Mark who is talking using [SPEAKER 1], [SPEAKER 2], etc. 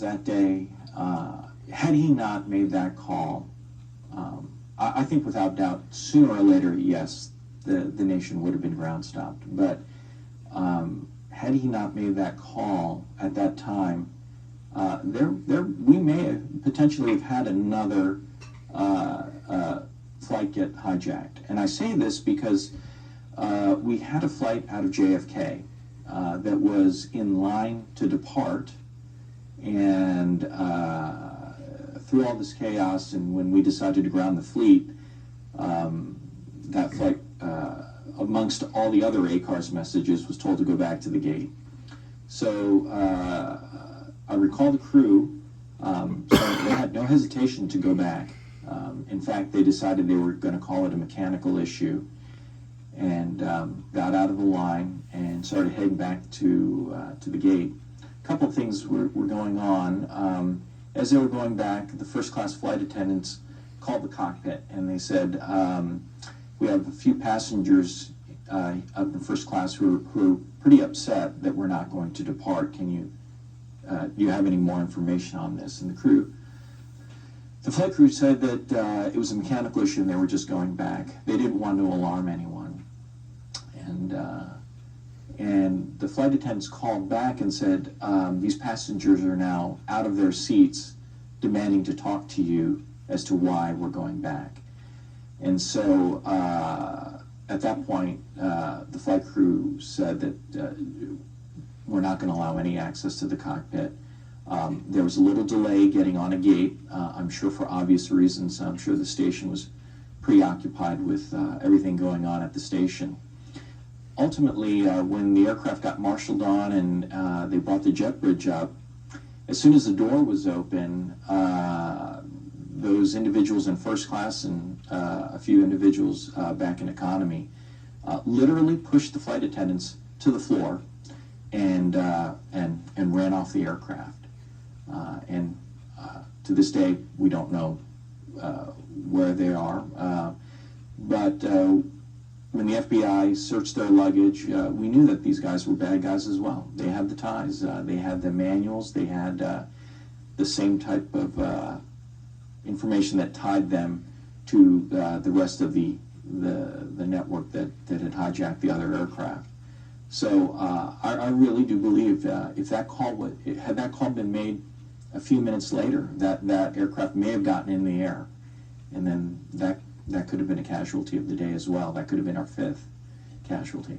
[SPEAKER 1] that day, had he not made that call, I think without doubt, sooner or later, yes, the nation would have been ground stopped. But had he not made that call at that time, we may have potentially have had another flight get hijacked. And I say this because we had a flight out of JFK that was in line to depart, and through all this chaos, and when we decided to ground the fleet, that flight, amongst all the other ACARS messages, was told to go back to the gate. So I recall the crew, so they had no hesitation to go back. In fact, they decided they were going to call it a mechanical issue, and got out of the line and started heading back to the gate. A couple of things were going on. As they were going back, the first-class flight attendants called the cockpit, and they said, we have a few passengers up in first class who are pretty upset that we're not going to depart. Can you, do you have any more information on this? And the flight crew said that it was a mechanical issue and they were just going back. They didn't want to alarm anyone. And the flight attendants called back and said, these passengers are now out of their seats demanding to talk to you as to why we're going back. And so at that point, the flight crew said that we're not going to allow any access to the cockpit. There was a little delay getting on a gate, I'm sure for obvious reasons. I'm sure the station was preoccupied with everything going on at the station. Ultimately, when the aircraft got marshaled on and they brought the jet bridge up, as soon as the door was open, those individuals in first class and a few individuals back in economy literally pushed the flight attendants to the floor and ran off the aircraft. And to this day, we don't know where they are. But when the FBI searched their luggage, we knew that these guys were bad guys as well. They had the ties, they had the manuals, they had the same type of information that tied them to the rest of the network that had hijacked the other aircraft. So I really do believe if that call had that call been made a few minutes later, that aircraft may have gotten in the air, and then that could have been a casualty of the day as well. That could have been our 5th casualty.